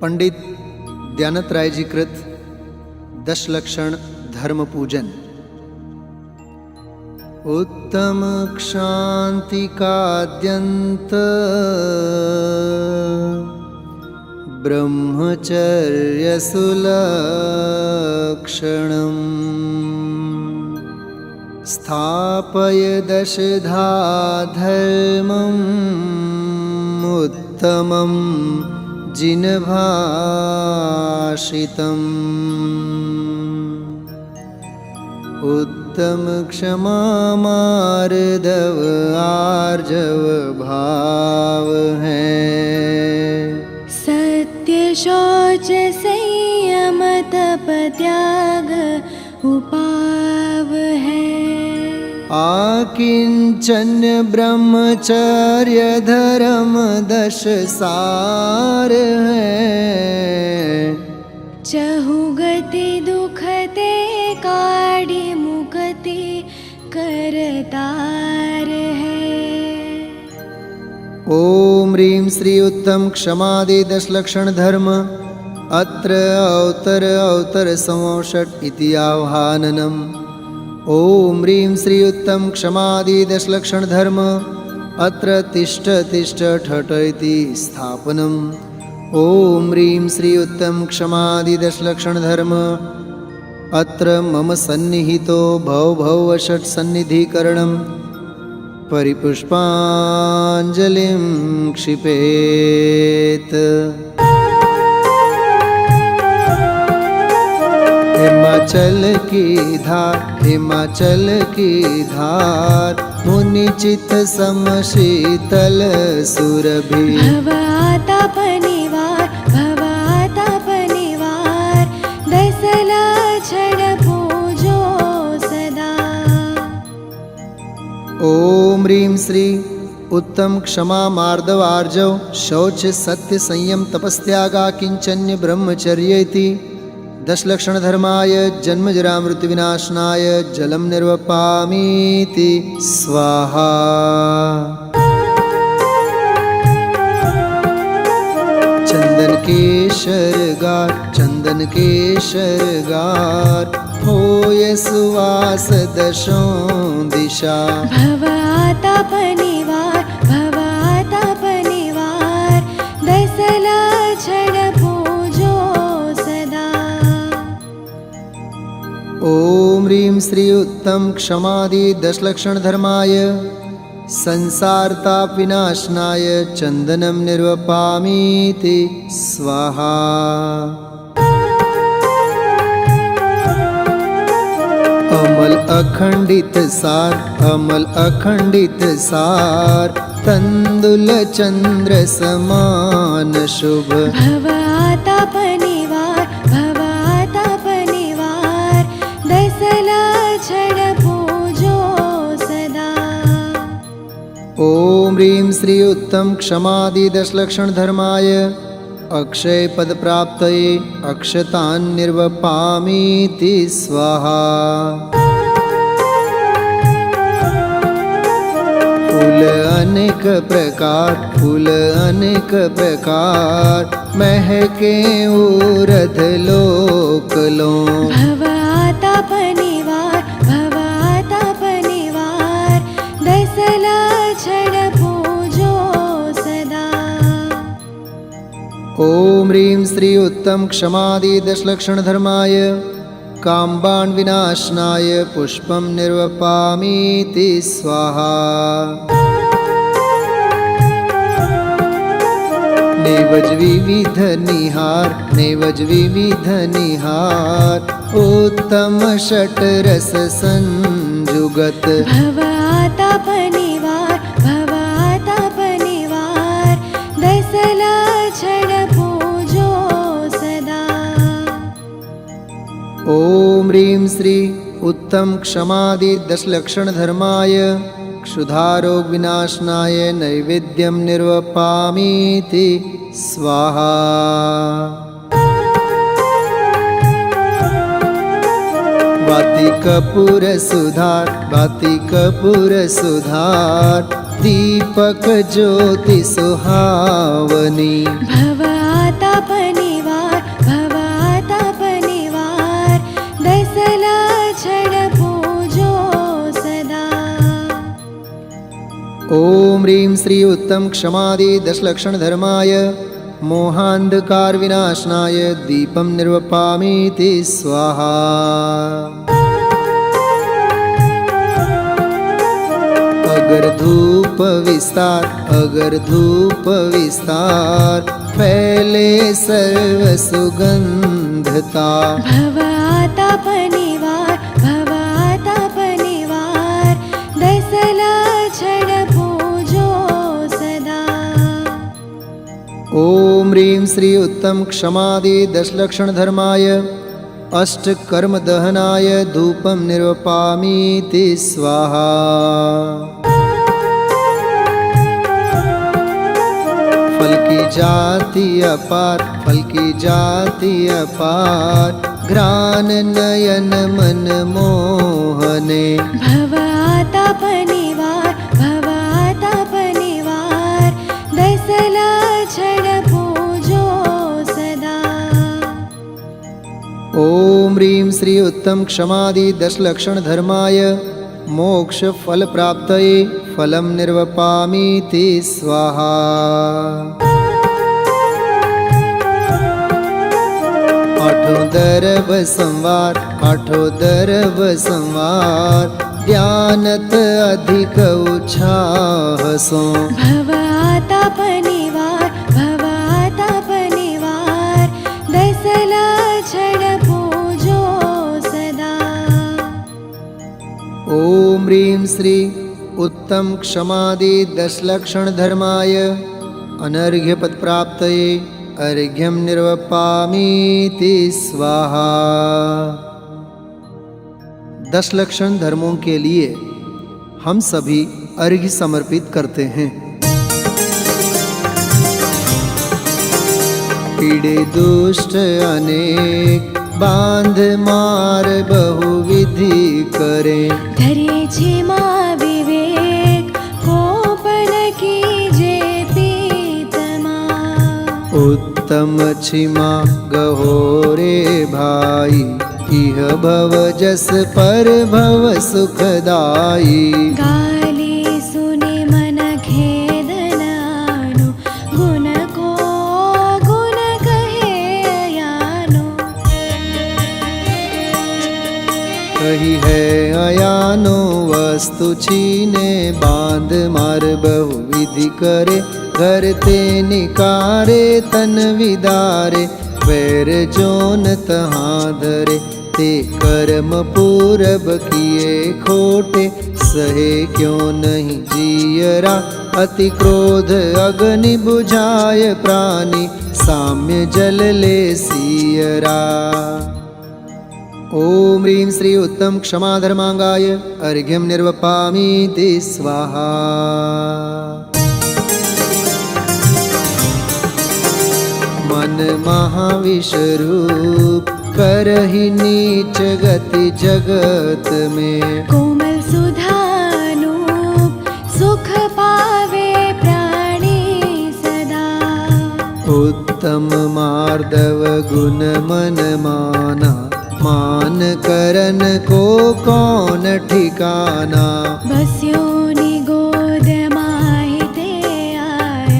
पंडित दयानंद राय जी कृत 10 लक्षण धर्म पूजन। उत्तम क्षांति काद्यंत ब्रह्मचर्य सुलक्षणम् स्थापय दशधा धर्मम् उत्तमं जिनभाषितम् उत्तम क्षमा मार्दव आर्जव भाव है। सत्य शौच संयम तप त्याग उपाव है। आकिंचन ब्रह्मचर्य धर्म 10 सार है। चहुगति दुखते काढ़ी मुक्ति करतार है। ओम ह्रीं श्री उत्तम क्षमादि 10 लक्षण धर्म अत्र अवतर संवषट इति आह्वाननम्। ओम ह्रीं श्री उत्तम क्षमादि 10 लक्षण धर्म अत्र तिष्ठ ठठ इति स्थापनम्। ओम ह्रीं श्री उत्तम क्षमादि 10 लक्षण धर्म अत्र मम सन्निहितो भव सन्निधिकरणम् परिपुष्पांजलिं क्षिपेत्। हिमाचल की धार मुनि चित समशीतल सुरभि। भवाताप निवार 10 लक्षण पूजो सदा। ओम ह्रीं श्री उत्तम क्षमा मार्दव आर्जव शौच सत्य संयम तपस्त्यागा किंचन्य ब्रह्मचर्य इति 10 लक्षण धर्माय जन्म जरा मृत्यु विनाशनाय जलम निर्वपामीति स्वाहा। चंदन केशरगार होय सुवास 10 दिशा। भवाताप निवार 10 लक्षण पूजो सदा। ओम ह्रीं श्री उत्तम क्षमादि 10 लक्षण धर्माय संसारताप विनाशनाय चंदनम निर्वपामीति स्वाहा। अमल अखंडित सार तंदुल चंद्र समान शुभ। भवाताप निवार 10 लक्षण पूजो सदा। ओम ह्रीं श्री उत्तम क्षमादि 10 लक्षण धर्माय अक्षय पद प्राप्तये अक्षतान् निर्वपामीति स्वाहा। फूल अनेक प्रकार महके ऊर्ध लोकलों। भवाताप निवार 10 लक्षण पूजो सदा। ओम ह्रीं श्री उत्तम क्षमादि 10 लक्षण धर्माय काम्बान् विनाशनाय पुष्पं निर्वपामीति स्वाहा। नेवज विविध निहार उत्तम षट्रस संजुगत। भवाताप निवार 10 लक्षण पूजो सदा। ओम ह्रीं श्री उत्तम क्षमादि 10 लक्षण धर्माय क्षुधारोग विनाशनाय नैवेद्यं निर्वपामीति स्वाहा। वाति कपूर सुधार दीपक ज्योति सुहावनी। भवाताप निवार ॐ ह्रीं श्री उत्तम क्षमादि दशलक्षण धर्माय मोहांधकार विनाशनाय दीपं निर्वपामीति स्वाहा। अगर धूप विस्तार फैले सर्व सुगंधता। भव आताप निवार दसला छड पूजो सदा। ॐ ह्रीं श्री उत्तम क्षमादि दशलक्षण धर्माय अष्ट कर्म दहनाय धूपं निर्वपामीति स्वाहा। फल की जाति अपार घ्राण नयन मन मोहने। भव आताप निवार दसला छड पूजो सदा। ॐ ह्रीं श्री उत्तम क्षमादि दशलक्षण धर्माय मोक्ष फल प्राप्तये फलं निर्वपामीति स्वाहा। आठों दरव संवार ध्यानत अधिक उत्साह सो। भव आताप निवार दसला छड पूजो सदा। ॐ ह्रीं श्री उत्तम क्षमादि दशलक्षण धर्माय अनर्घ्यपद प्राप्तये अर्घ्यं निर्वपामीति स्वाहा। दशलक्षण धर्मों के लिए हम सभी अर्घ्य समर्पित करते हैं। पीड़े दुष्ट अनेक बांध मार बहुविधि करे। धरे क्षमा विवेक कोपन कीजे पीतमा। उत्तम क्षमा गहोरे भाई इह भव जस पर भव सुखदाई। गाली सुने मन खेदनानु गुण को गुण कहे अयानो। कही है अयानो वस्तु छीने बांध मार बहुविधि करे। घर ते निकारे तन विदारे वैर जोन तहाँ धरे। ते कर्म पूरब किए खोटे सहे क्यों नहीं जियरा। अति क्रोध अग्नि बुझाय प्राणी साम्य जल ले सियरा। ॐ ह्रीं श्री उत्तम क्षमा धर्मांगाय अर्घ्यं निर्वपामीति स्वाहा। मन महाविषरूप करहि नीच गति जगत में। कोमल सुधानूप सुख पावे प्राणी सदा। उत्तम मार्दव गुण मन माना मान करन को कौन ठिकाना। बस्यो निगोद माहिते आय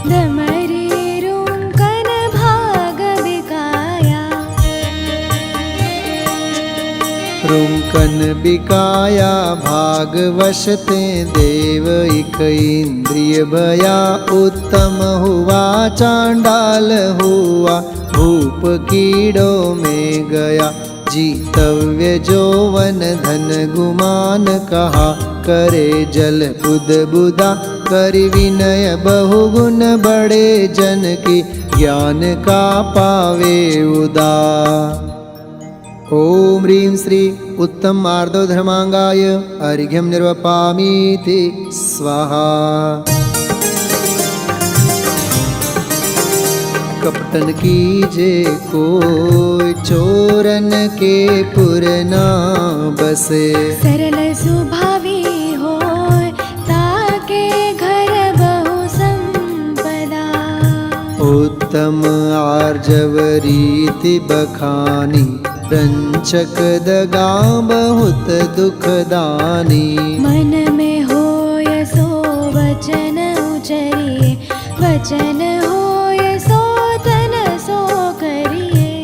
दमरी रुंकन भाग बिकाया। रुंकन बिकाया भाग वशते देव इक इंद्रिय भया। उत्तम हुआ चांडाल हुआ भूप कीड़ो में गया। जीतव्य जोवन धन गुमान कहा करे जल बुद बुदा। करि विनय बहुगुण बड़े जन की ज्ञान का पावे उदा। ॐ ह्रीं श्री उत्तम मार्दव धर्मांगाय अर्घ्यं निर्वपामीति स्वाहा। कपटन कीजे कोई चोरन के पुर ना बसे। सरल सुभावी होय ताके घर बहु संपदा। उत्तम आर्जव रीति बखानी रंचक दगा बहुत दुखदानी। मन में होय सोवत वचन होय सो तन सो करिए।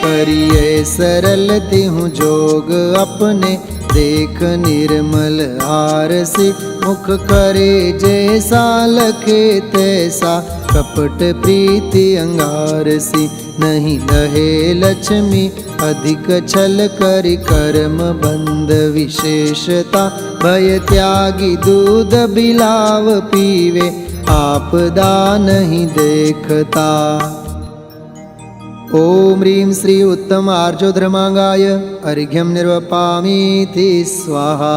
करिए सरल तिहु जोग अपने, देख निर्मल आरसी मुख करे जैसा लखे तैसा, कपट प्रीति अंगारसी नहीं लहे लक्ष्मी अधिक छल करि कर्म बंध विशेषता, भय त्यागी दूध बिलाव पीवे आपदा नहीं देखता। ओम ह्रीं श्री उत्तम आर्जो धर्मांगाय अर्घ्यं निर्वपामीति स्वाहा।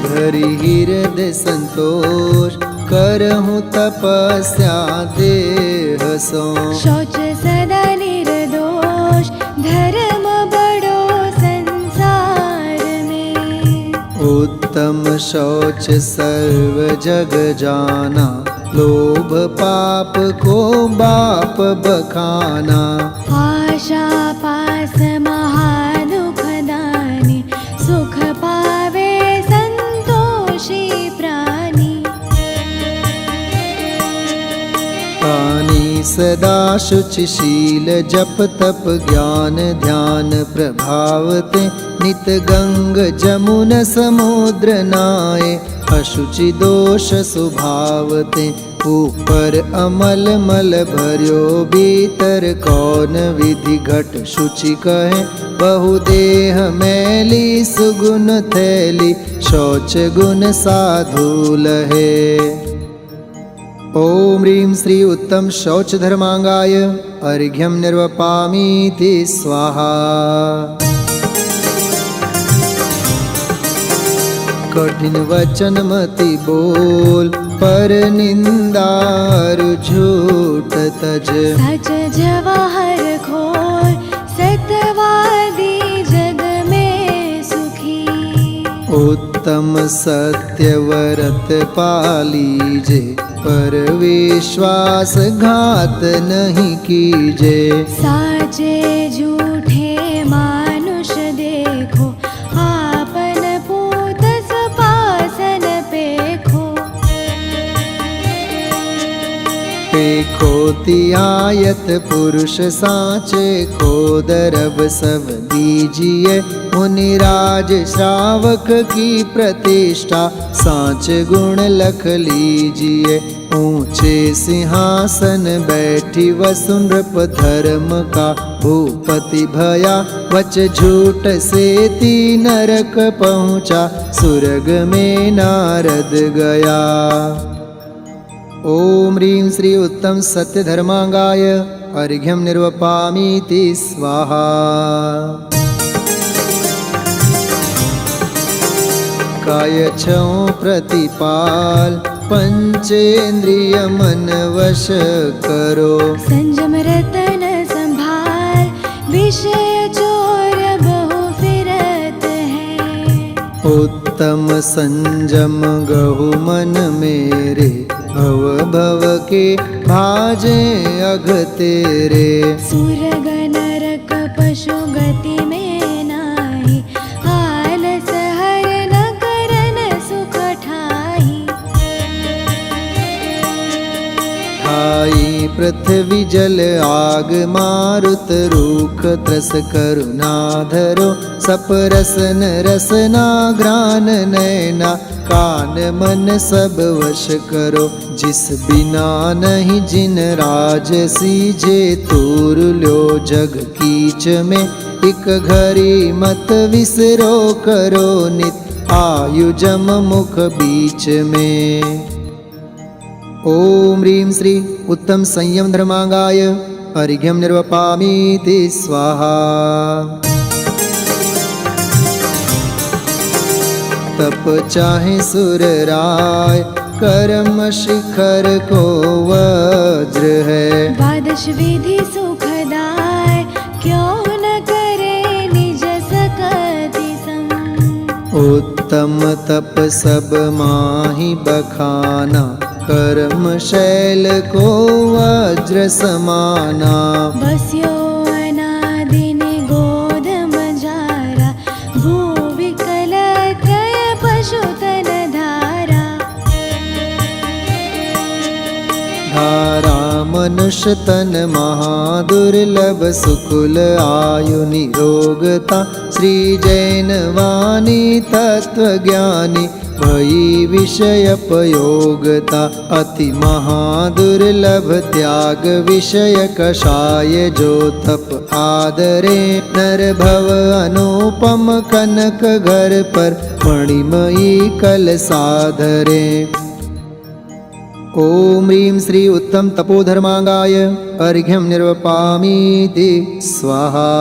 धरि हृदय संतोष करहूँ तपस्या देह सो, शौच सदा निर्दोष धर्म बड़ो संसार में। उत्तम शौच सर्व जग जाना, लोभ पाप को बाप बखाना। आशा पास महादुख दानी, सुख पावे संतोषी प्राणी। पानी सदा शुचिशील जप तप ज्ञान ध्यान प्रभावते, नित गंग जमुन समुद्र नाये, अशुचि दोष स्वभावते। ऊपर अमल मल भर्यो भीतर, कौन विधि घट शुचि कहे, बहुदेह मैली सुगुण थैली, शौच गुण साधु लहे। ओम ह्रीं श्री उत्तम शौच धर्मांगाय अर्घ्यं निर्वपामीति स्वाहा। कठिन वचन मति बोल, पर निंदार झूठ तज। सच जवाहर खोल, सत्यवादी जग में सुखी। उत्तम सत्य व्रत पालीजे, पर विश्वास घात नहीं कीजे। साचे झूठे मानुष देखो, आपन पूत सपासन पेखो। पेखो तियायत पुरुष साचे, खोदरब सब दीजिए। मुनिराज श्रावक की प्रतिष्ठा, सांच गुण लख लीजिए। ऊंचे सिंहासन बैठी वसुनृप, धर्म का भूपति भया। वच झूठ से ती नरक पहुँचा, सुरग में नारद गया। ओम ह्रीं श्री उत्तम सत्य धर्मांगाय अर्घ्यं निर्वपामीति स्वाहा। काय छऊं प्रतिपाल, पंचेंद्रिय मन वश करो। संजम रतन संभाल, विषय चोर बहु फिरत है। उत्तम संजम गहु मन मेरे, भव भव के भाजे अघ तेरे। सुरग नरक पशु गति में नाही, आलस हर न करन सुख ठाई। ठाई पृथ्वी जल आग मारुत, रूख त्रस करुणा धरो। सप रसन रसना घ्राण नैना, कान मन सब वश करो। जिस बिना नहीं जिन राज सीजे, तूर ल्यो जग कीच में। एक घड़ी मत विसरो करो नित, आयु जम मुख बीच में। ओम ह्रीं श्री उत्तम संयम धर्मांगाय अर्घ्यं निर्वपामीति स्वाहा। तप चाहे सुर राय, कर्म शिखर को वज्र है। द्वादश विधि सुखदाय, क्यों न करे निज सकति सम। उत्तम तप सब माहि बखाना, कर्म शैल को वज्र समाना। बस्यो अनादि निगोध मजारा, भू विकल मनुष्य तन महादुर्लभ सुकुल आयु निरोगता श्री जैन वाणी तत्वज्ञानी भई विषयपयोगता अति महादुर्लभ त्याग विषय कषाय जो तप आदरे नर भव अनुपम कनक घर पर मणिमयी कल साधरे। ओम ह्रीं श्री उत्तम तपोधर्मांगाय अर्घ्यं निर्वपामीति स्वाहा।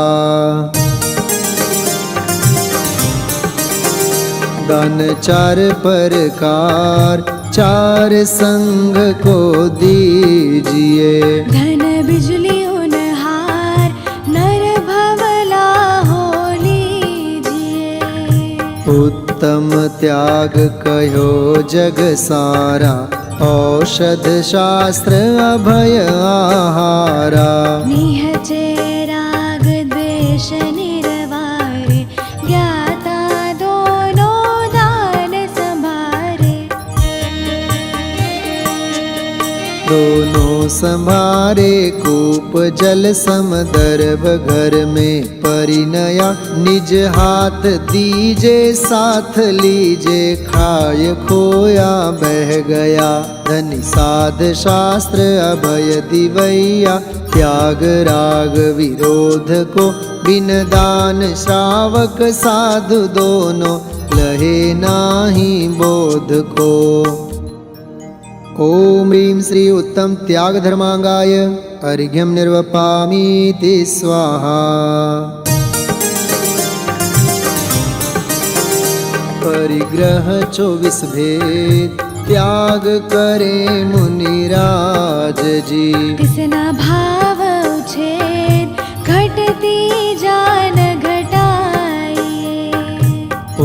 दान चार प्रकार चार संग को दीजिए, धन बिजली उनहार नर भवला हो लीजिए। उत्तम त्याग कहो जग सारा औषध शास्त्र अभय आहारा। निहचे राग द्वेष निरवारे ज्ञाता दोनों दान संभारे। दोनों संभारे कूप जल समदर्भ घर में परिणया। निज हाथ दीजे साथ लीजे खाय खोया बह गया। धनि साध शास्त्र अभय दिवैया त्याग राग विरोध को। बिन दान श्रावक साधु दोनों लहे नाही बोध को। ओम ह्रीं श्री उत्तम त्याग धर्मांगाय अर्घ्यं निर्वपामीति स्वाहा। परिग्रह 24 भेद त्याग करे मुनिराज जी। तिसना भाव उछेद घटती जान घटाइए।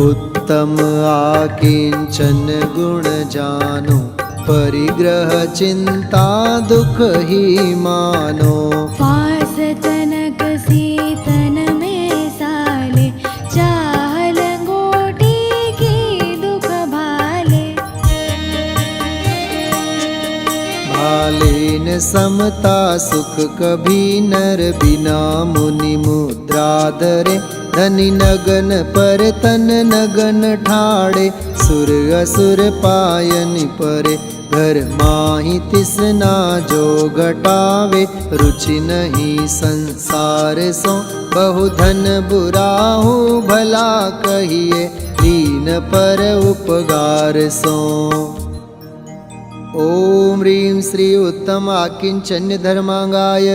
उत्तम आकिंचन गुण जानो परिग्रह चिंता दुख ही मानो। फास तनक सीतन में साले चाह लंगोटी की दुख भाले। भालेन समता सुख कभी नर बिना मुनि मुद्रा धरे। धनि नगन पर तन नगन ठाड़े सुर असुर पायन परे। घर माही तिसना जो घटावे रुचि नहीं संसार सो। बहु धन बुराहु भला कहिए दीन पर उपगार सो। ओम ह्रीं श्री उत्तम आकिंचन्य धर्मांगाय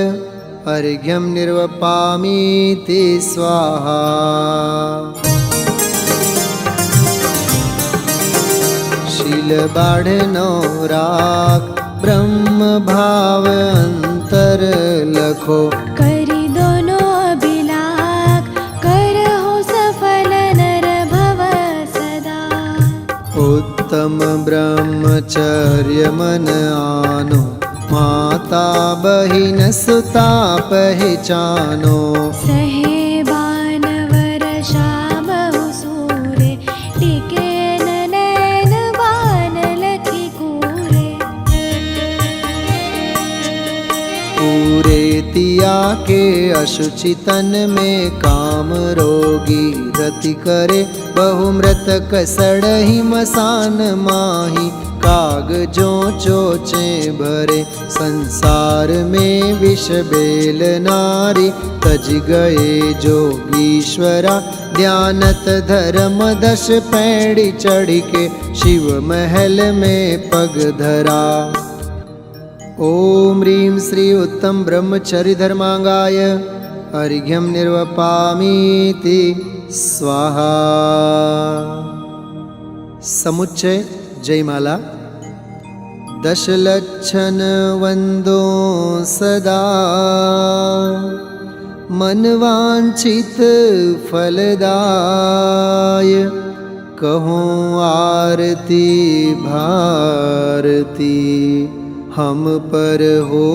अर्घ्यं निर्वपामीति स्वाहा। शील बाढ़नो राग ब्रह्म भाव अंतर लखो। करी दोनों अभिलाख करहो सफल नर भव सदा। उत्तम ब्रह्मचर्य मन आनो माता बहिन सुता पहचानो। सहे बानवर बहु सूरे टिके नैन बान लखी कूरे। पूरे तिया के अशुचि तन में काम रोगी रति करे। बहु मृतक सड़ही मसान माही कागजों चोचे भरे। संसार में विष बेल नारी तज गए जोगीश्वरा। ध्यानत धर्म 10 पैड़ी चढ़ के शिव महल में पग धरा। ओम ह्रीं श्री उत्तम ब्रह्मचर्य धर्मांगाय अर्घ्यं निर्वपामीति स्वाहा। समुच्चय जयमाला। 10 लक्षण वंदो सदा मनवांछित फलदाय। कहूँ आरती भारती हम पर हो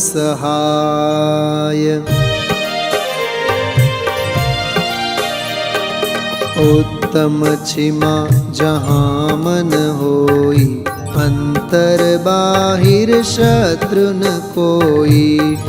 सहाय। उत्तम छिमा जहाँ मन होई अंतर बाहिर शत्रु न कोई।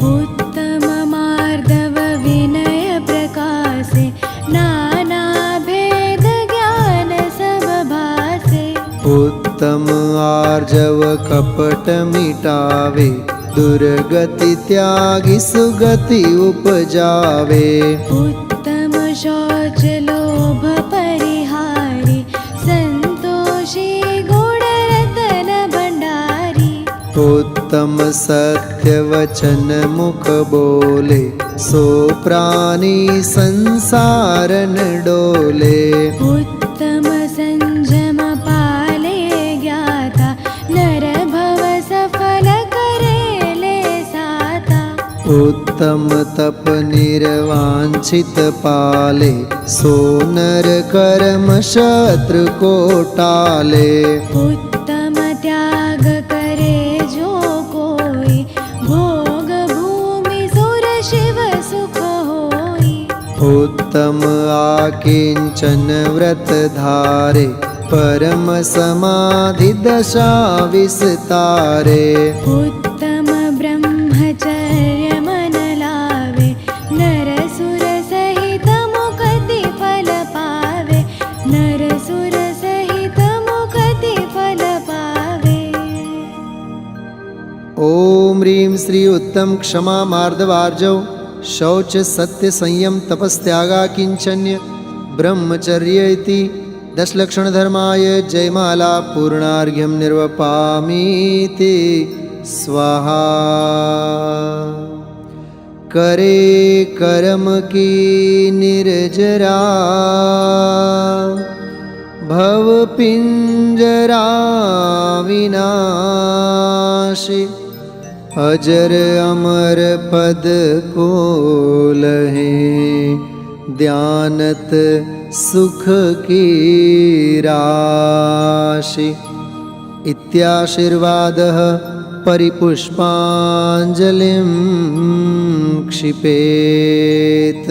उत्तम मार्दव विनय प्रकाशे नाना भेद ज्ञान सब भासे। उत्तम आर्जव कपट मिटावे दुर्गति त्यागी सुगति उपजावे। उत्तम शौच लोभ परिहारी संतोषी गुण रतन भंडारी। उत्तम सत्य वचन मुख बोले सो प्राणी संसार न डोले। उत्तम संयम पाले ज्ञाता नर भव सफल करेले साता। उत्तम तप निर्वांछित पाले सो नर कर्म शत्रु को टाले। उत्तम त्याग करे जो कोई भोग भूमि सुर शिव सुख होई। उत्तम आकिंचन व्रत धारे परम समाधि दशा विस्तारे। उत्तम ब्रह्मचर्य मन लावे नर सुर सहित मुक्ति फल पावे। नर सुर सहित मुक्ति फल पावे। ओम ह्रीं श्री उत्तम क्षमा मार्दवार्जव शौच सत्य संयम तपस्त्यागा किंचन्य ब्रह्मचर्य इति दशलक्षण धर्माय जयमाला पूर्णार्घ्यं निर्वपामीति स्वाहा। करे कर्म की निर्जरा भव पिंजरा विनाशी। अजर अमर पद को लहे ध्यानत सुख की राशि। इत्याशीर्वादः परिपुष्पाञ्जलिं क्षिपेत्।